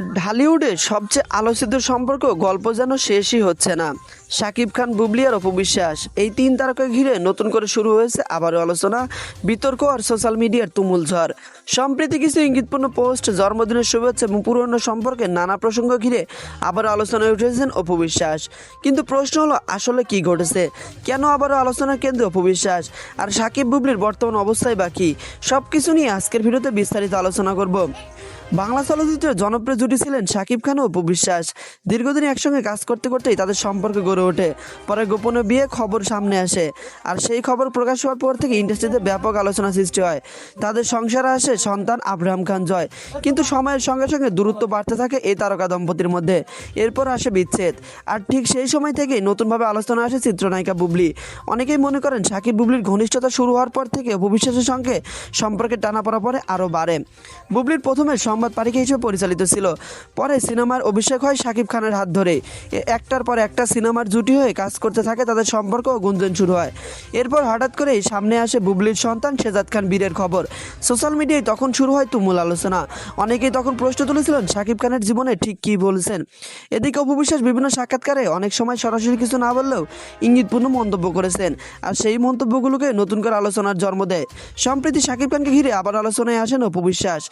ঢালিউডে সবচেয়ে আলোচিত সম্পর্ক গল্প যেন শেষই হচ্ছে না। শাকিব খান, বুবলি আর অপু বিশ্বাস, এই তিন তারকা ঘিরে নতুন করে শুরু হয়েছে আবারও আলোচনা, বিতর্ক আর সোশ্যাল মিডিয়ার তুমুল ঝড়। সম্প্রতি কিছু ইঙ্গিতপূর্ণ পোস্ট, জন্মদিনের শুভেচ্ছা এবং পুরনো সম্পর্কে নানা প্রসঙ্গ ঘিরে আবারও আলোচনায় উঠেছেন অপু বিশ্বাস। কিন্তু প্রশ্ন হলো, আসলে কি ঘটেছে? কেন আবারও আলোচনার কেন্দ্রে অপু বিশ্বাস? আর শাকিব বুবলির বর্তমান অবস্থায় বা কী? সব কিছু নিয়ে আজকের ভিডিওতে বিস্তারিত আলোচনা করব। বাংলা চলচ্চিত্রের জনপ্রিয় জুটি ছিলেন শাকিব খান ও অপু বিশ্বাস। দীর্ঘদিন একসঙ্গে কাজ করতে করতেই তাদের সম্পর্ক গড়ে ওঠে। পরে গোপনে বিয়ে খবর সামনে আসে, আর সেই খবর প্রকাশ হওয়ার পর থেকে ইন্ডাস্ট্রিতে ব্যাপক আলোচনা সৃষ্টি হয়। তাদের সংসারে আসে সন্তান আব্রাহাম খান জয়। কিন্তু সময়ের সঙ্গে সঙ্গে দূরত্ব বাড়তে থাকে এই তারকা দম্পতির মধ্যে। এরপর আসে বিচ্ছেদ, আর ঠিক সেই সময় থেকেই নতুনভাবে আলোচনা আসে চিত্রনায়িকা বুবলি। অনেকেই মনে করেন শাকিব বুবলির ঘনিষ্ঠতা শুরু হওয়ার পর থেকে অপু বিশ্বাসের সঙ্গে সম্পর্কের টানাপোড়া পরে আরও বাড়ে। বুবলির প্রথমে সংবাদ পাঠিকা হিসেবে পরিচালিত ছিল, পরে সিনেমার অভিষেক হয় শাকিব খানের হাত ধরে। একটার পর একটা সিনেমার জুটি হয়ে কাজ করতে থাকে, তাদের সম্পর্ক ও গুঞ্জন শুরু হয়। এরপর হঠাৎ করেই সামনে আসে বুবলির সন্তান শেজাদ খান বীরের খবর। সোশ্যাল মিডিয়ায় তখন শুরু হয় তুমুল আলোচনা। অনেকেই তখন প্রশ্ন তুলেছিলেন শাকিব খানের জীবনে ঠিক কী বলছেন। এদিকে অপু বিশ্বাস বিভিন্ন সাক্ষাৎকারে অনেক সময় সরাসরি কিছু না বললেও ইঙ্গিতপূর্ণ মন্তব্য করেছেন, আর সেই মন্তব্যগুলোকে নতুন করে আলোচনার জন্ম দেয়। সম্প্রতি শাকিব খানকে ঘিরে আবার আলোচনায় আসেন অপু বিশ্বাস।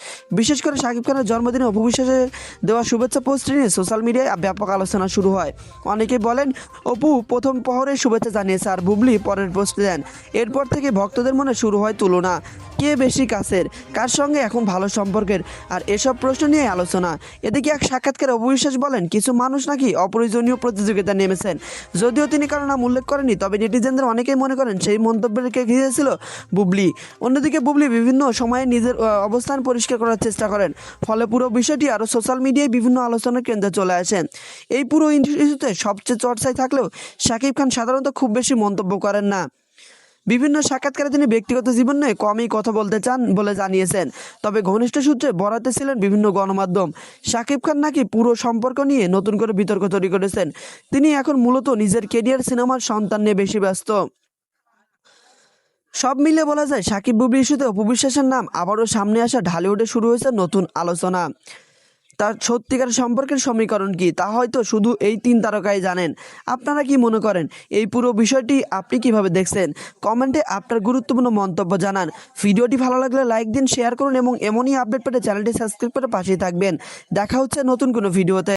বিশেষ করে শাকিব খানের জন্মদিনে অপু বিশ্বাসের দেওয়া শুভেচ্ছা পোস্ট নিয়ে সোশ্যাল মিডিয়ায় ব্যাপক আলোচনা শুরু হয়। অনেকে বলেন অপু প্রথম প্রহরে শুভেচ্ছা জানিয়েছে আর বুবলি পরের পোস্ট দেন। এরপর থেকে ভক্তদের মনে শুরু হয় তুলনা, কে বেশি কাছের, কার সঙ্গে এখন ভালো সম্পর্কের, আর এসব প্রশ্ন নিয়ে আলোচনা। এদিকে এক সাক্ষাৎকারে অপু বিশ্বাস বলেন, কিছু মানুষ নাকি অপ্রয়োজনীয় প্রতিযোগিতা নেমেছেন। যদিও তিনি কারো নাম উল্লেখ করেনি, তবে নেটিজেনদের অনেকেই মনে করেন সেই মন্তব্যকে ঘিরেছিল বুবলি। অন্যদিকে বুবলি বিভিন্ন সময়ে নিজের অবস্থান পরিষ্কার করার চেষ্টা করেন, ফলে পুরো বিষয়টি আরও সোশ্যাল মিডিয়ায় বিভিন্ন আলোচনার কেন্দ্রে চলে আসেন। এই পুরো ইস্যুতে সবচেয়ে চর্চায় থাকলেও শাকিব খান সাধারণত খুব বেশি মন্তব্য করেন না। বিভিন্ন সাক্ষাৎকারে তিনি ব্যক্তিগত জীবন নিয়ে কমই কথা বলতে চান বলে জানিয়েছেন। তবে ঘনিষ্ঠ সূত্রে বরাতে ছিলেন বিভিন্ন গণমাধ্যম। শাকিব খান নাকি পুরো সম্পর্ক নিয়ে নতুন করে বিতর্ক তৈরি করেছেন। তিনি এখন মূলত নিজের কেরিয়ার, সিনেমার, সন্তান নিয়ে বেশি ব্যস্ত। সব মিলে বলা যায় শাকিব বুবলি ইস্যুতে অপু বিশ্বাসের নাম আবারও সামনে আসা ঢালিউডে শুরু হয়েছে নতুন আলোচনা। তার সত্যিকার সম্পর্কের সমীকরণ কি, তা হয়তো শুধু এই তিন তারকাই জানেন। আপনারা কি মনে করেন এই পুরো বিষয়টি আপনি কিভাবে দেখছেন? কমেন্টে আপনার গুরুত্বপূর্ণ মন্তব্য জানান। ভিডিওটি ভালো লাগলে লাইক দিন, শেয়ার করুন এবং এমনই আপডেট পেতে চ্যানেলটি সাবস্ক্রাইব করে পাশেই থাকবেন। দেখা হচ্ছে নতুন কোনো ভিডিওতে।